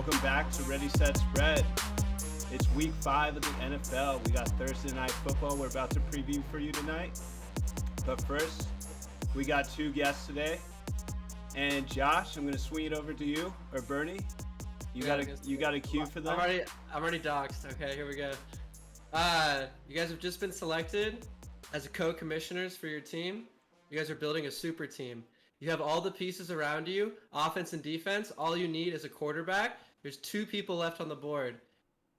Welcome back to Ready, Set, Spread. It's week 5 of the NFL. We got Thursday Night Football we're about to preview for you tonight. But first, we got 2 guests today. And Josh, I'm going to swing it over to you, or Bernie. You got a cue for them? I'm already doxxed. Okay, here we go. You guys have just been selected as co-commissioners for your team. You guys are building a super team. You have all the pieces around you, offense and defense. All you need is a quarterback. There's 2 people left on the board.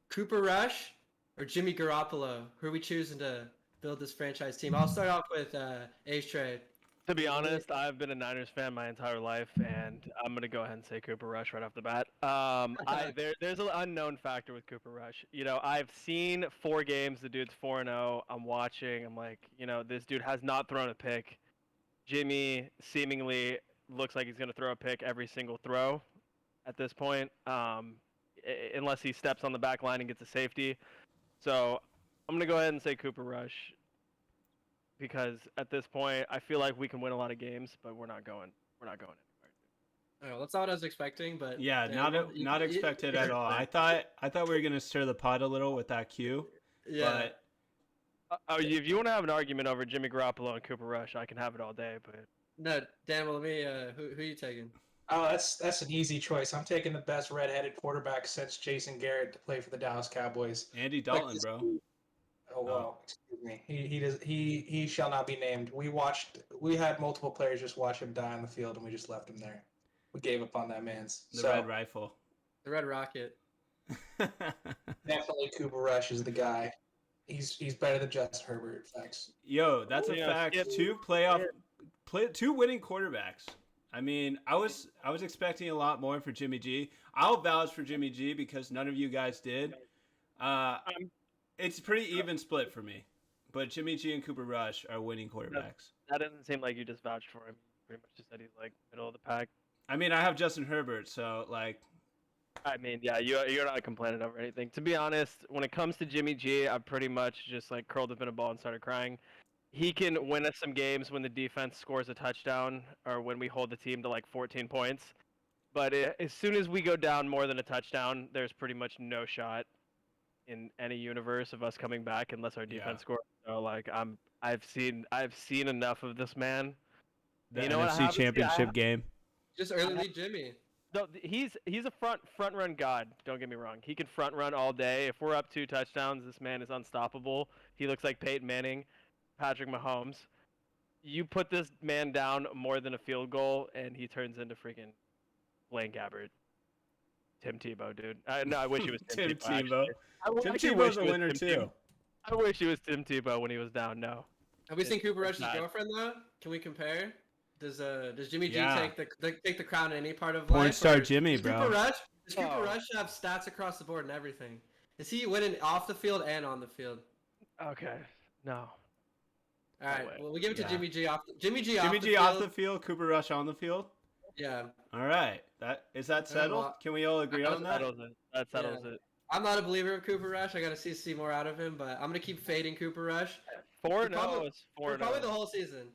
Cooper Rush or Jimmy Garoppolo. Who are we choosing to build this franchise team? I'll start off with Ace Trade. To be honest, I've been a Niners fan my entire life, and I'm going to go ahead and say Cooper Rush right off the bat. There's an unknown factor with Cooper Rush. You know, I've seen 4 games. The dude's 4-0. I'm watching. I'm like, you know, this dude has not thrown a pick. Jimmy seemingly looks like he's going to throw a pick every single throw at this point, unless he steps on the back line and gets a safety. So I'm going to go ahead and say Cooper Rush, because at this point I feel like we can win a lot of games, but we're not going anywhere. Oh, that's not what I was expecting, but yeah, not expected at all. I thought we were gonna stir the pot a little with that cue. Yeah. But If you want to have an argument over Jimmy Garoppolo and Cooper Rush, I can have it all day. But No, Dan. Well, let me. Who are you taking? Oh, that's an easy choice. I'm taking the best redheaded quarterback since Jason Garrett to play for the Dallas Cowboys. Andy Dalton, bro. Oh well, excuse me. He shall not be named. We had multiple players just watch him die on the field, and we just left him there. We gave up on that man's. The Red Rifle. The Red Rocket. Definitely Cooper Rush is the guy. He's better than Justin Herbert. Thanks. Yo, that's a fact. 2 winning quarterbacks. I mean, I was expecting a lot more for Jimmy G. I'll vouch for Jimmy G because none of you guys did. It's pretty even split for me. But Jimmy G and Cooper Rush are winning quarterbacks. that doesn't seem like you just vouched for him. Pretty much just said he's like middle of the pack. I mean, I have Justin Herbert, so like. I mean, yeah, you're not complaining over anything. To be honest, when it comes to Jimmy G, I pretty much just like curled up in a ball and started crying. He can win us some games when the defense scores a touchdown or when we hold the team to like 14 points. But as soon as we go down more than a touchdown, there's pretty much no shot in any universe of us coming back unless our defense scores. So like I've seen enough of this man. The you know NFC Championship game. Just early lead Jimmy. No, he's a front run god. Don't get me wrong. He can front run all day. If we're up 2 touchdowns, this man is unstoppable. He looks like Peyton Manning, Patrick Mahomes. You put this man down more than a field goal, and he turns into freaking Blaine Gabbert. Tim Tebow, dude. I wish he was Tim Tebow. Tim Tebow's Tebow's a winner too. I wish he was Tim Tebow when he was down. No. Have we seen Cooper Rush's girlfriend though? Can we compare? Does Jimmy G take the crown in any part of life? Porn star Jimmy, bro. Does Cooper Rush have stats across the board and everything? Is he winning off the field and on the field? Okay. No. All right. Well, we give it to Jimmy G off the field. Cooper Rush on the field. Yeah. All right. That settled? Can we all agree on that? That settles it. I'm not a believer of Cooper Rush. I got to see more out of him, but I'm gonna keep fading Cooper Rush. 4-0 is 4-0. Probably the whole season.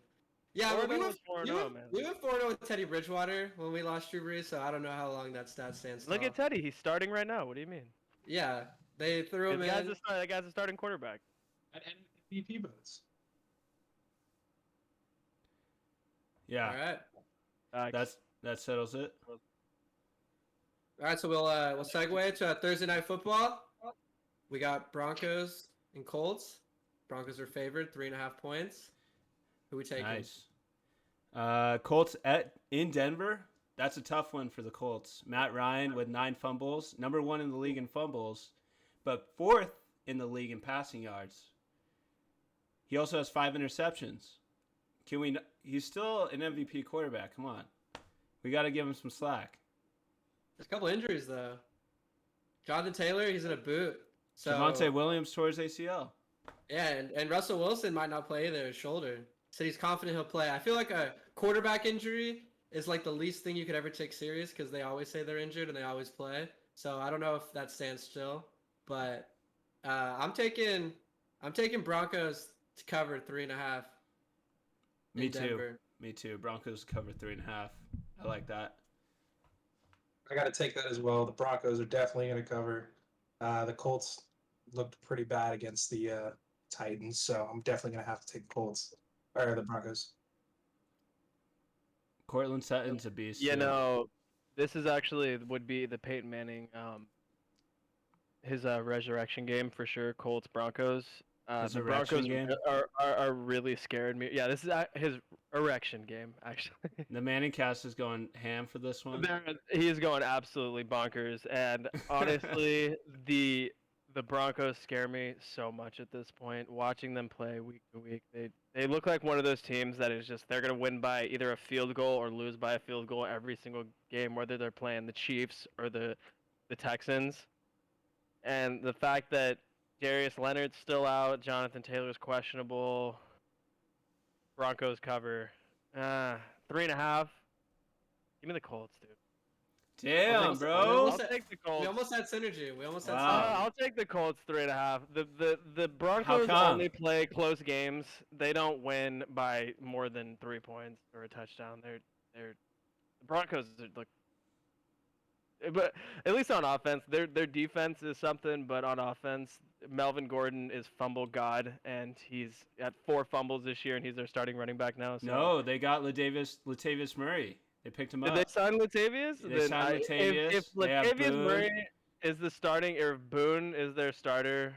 Yeah, we went 4-0 with Teddy Bridgewater when we lost Drew Brees, so I don't know how long that stat stands. Look at Teddy. He's starting right now. What do you mean? Yeah, they threw him in. That guy's a starting quarterback. At MVP votes. Yeah. All right. That settles it. All right, so we'll segue to Thursday Night Football. We got Broncos and Colts. Broncos are favored, 3.5 points. Who we taking? Nice. Colts in Denver. That's a tough one for the Colts. Matt Ryan with 9 fumbles, number 1 in the league in fumbles, but 4th in the league in passing yards. He also has 5 interceptions. He's still an MVP quarterback. Come on. We got to give him some slack. There's a couple injuries, though. Jonathan Taylor, he's in a boot. So Javonte Williams tore his ACL. Yeah, and Russell Wilson might not play either, his shoulder. So he's confident he'll play. I feel like a quarterback injury is like the least thing you could ever take serious because they always say they're injured and they always play. So I don't know if that stands still. But I'm taking Broncos to cover 3.5. Me too. Broncos cover 3.5. I like that. I got to take that as well. The Broncos are definitely going to cover. The Colts looked pretty bad against the Titans, so I'm definitely going to have to take the Colts or the Broncos. Cortland Sutton's a beast You too. know, this is actually would be the Peyton Manning his resurrection game for sure. Colts Broncos. His The erection Broncos game? are really scared me. Yeah, this is his erection game actually. The Manning cast is going ham for this one. He is going absolutely bonkers, and honestly, the Broncos scare me so much at this point. Watching them play week to week, they look like one of those teams that is just they're gonna win by either a field goal or lose by a field goal every single game, whether they're playing the Chiefs or the Texans. And the fact that Darius Leonard's still out, Jonathan Taylor's questionable, Broncos cover, 3.5. Give me the Colts, dude. Damn, bro. I'll take the Colts. We almost had synergy. We almost had Wow. synergy. I'll take the Colts 3.5. The Broncos come? only play close games. They don't win by more than 3 points or a touchdown. The Broncos look, but at least on offense, their defense is something. But on offense, Melvin Gordon is fumble god, and he's at 4 fumbles this year, and he's their starting running back now. So. No, they got Latavius Murray. They picked him Did up. they sign Latavius? They signed Latavius. If They have Latavius Boone. Murray is the starting, or if Boone is their starter,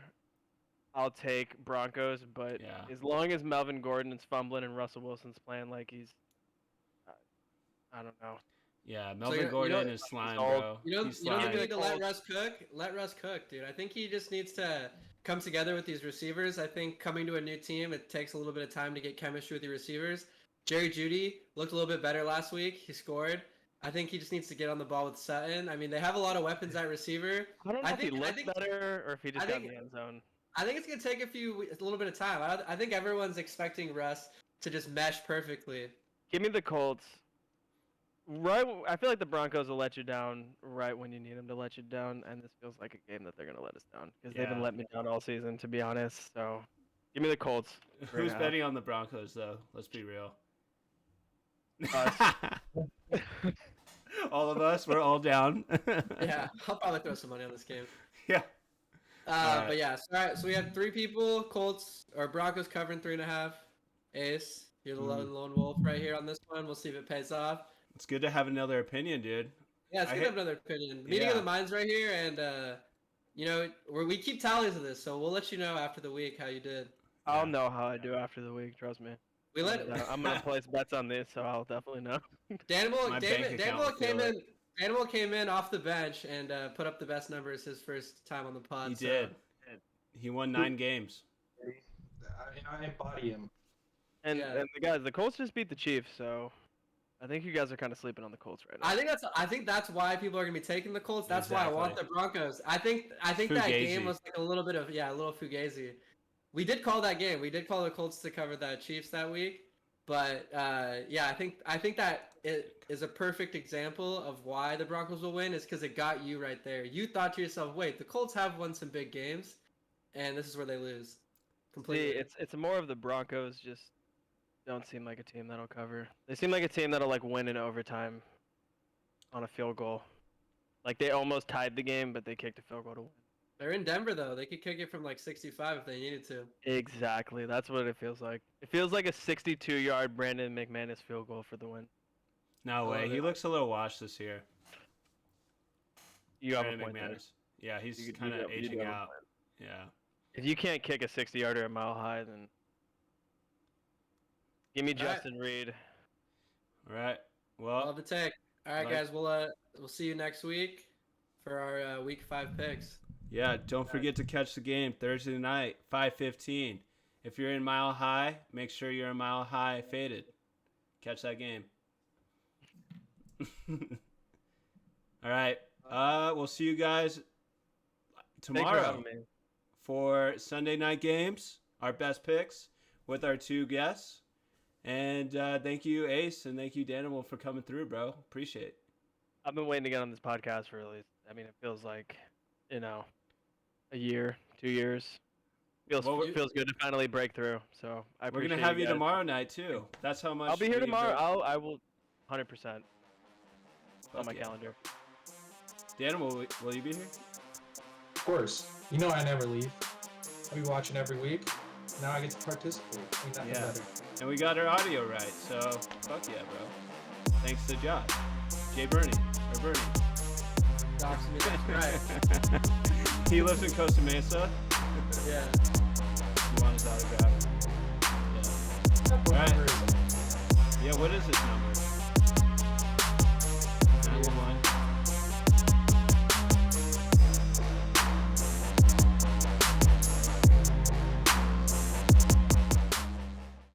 I'll take Broncos. But Yeah. as long as Melvin Gordon is fumbling and Russell Wilson's playing like he's, I don't know. Yeah, Melvin you know- Gordon is slime, old. bro. You don't, He's you don't slime. think we need to let Colts. Russ cook? Let Russ cook, dude. I think he just needs to come together with these receivers. I think coming to a new team, it takes a little bit of time to get chemistry with your receivers. Jerry Jeudy looked a little bit better last week. He scored. I think he just needs to get on the ball with Sutton. I mean, they have a lot of weapons at receiver. I don't know I if he think- I looked think- better or if he just I got in think- the end zone. I think it's gonna take a little bit of time. I think everyone's expecting Russ to just mesh perfectly. Give me the Colts. Right, I feel like the Broncos will let you down right when you need them to let you down, and this feels like a game that they're gonna let us down because they've been Yeah. letting me down all season, to be honest. So, give me the Colts. Who's 3.5. betting on the Broncos, though? Let's be real. Us. All of us, we're all down. Yeah, I'll probably throw some money on this game. Yeah. Alright. But yeah, so we have 3 people. Colts or Broncos covering 3.5. Ace, you're the lone wolf right here on this one. We'll see if it pays off. It's good to have another opinion, dude. Yeah, it's I good to have another opinion. Meeting of Yeah. the minds right here, and you know, we keep tallies of this, so we'll let you know after the week how you did. I'll know how I do after the week. Trust me. We let I'm gonna place bets on this, so I'll definitely know. My bank account will feel it. Daniel came in off the bench and put up the best numbers his first time on the pod. He so- did. He won 9 games. I embody him. And Yeah. and the guys, the Colts just beat the Chiefs, so I think you guys are kind of sleeping on the Colts right now. I think that's why people are gonna be taking the Colts. That's why I want the Exactly. Broncos. I think that Fugazi. game was like a little bit of a little fugazi. We did call that game. We did call the Colts to cover the Chiefs that week. But I think that it is a perfect example of why the Broncos will win is because it got you right there. You thought to yourself, wait, the Colts have won some big games, and this is where they lose. Completely. See, it's more of the Broncos just don't seem like a team that'll cover. They seem like a team that'll like win in overtime on a field goal. Like they almost tied the game, but they kicked a field goal to win. They're in Denver though. They could kick it from like 65 if they needed to. Exactly. That's what it feels like. It feels like a 62-yard Brandon McManus field goal for the win. No way. love He it. looks a little washed this year. You have a Brandon point there. McManus. Yeah, he's You kind of do- you aging do have a out. point. Yeah. If you can't kick a 60-yarder a mile high, then give me All right. Justin Reed. All right. I'll Well, have a take. All right, Like- guys. We'll see you next week for our week 5 picks. yeah, don't forget to catch the game Thursday night, 5:15. If you're in Mile High, make sure you're in Mile High faded. Catch that game. All right. We'll see you guys Thanks for tomorrow having me. for Sunday night games, our best picks with our 2 guests. And thank you, Ace, and thank you, Danimal, for coming through, bro. Appreciate it. I've been waiting to get on this podcast for at least, I mean, it feels like, a year, 2 years. Feels Well, feels good to finally break through. So I We're appreciate going to have you guys. tomorrow night, too. That's how much I'll be here we tomorrow. enjoy- I will 100% on Fuck my yeah. calendar. Dan, will you be here? Of course. You know I never leave. I'll be watching every week. Now I get to participate. Ain't nothing better. And we got our audio right, so fuck yeah, bro. Thanks to Josh. Bernie. Docs me, that's right. He lives in Costa Mesa. Yeah. You want his autograph? Yeah. What Right. number is it? Yeah, what is his number?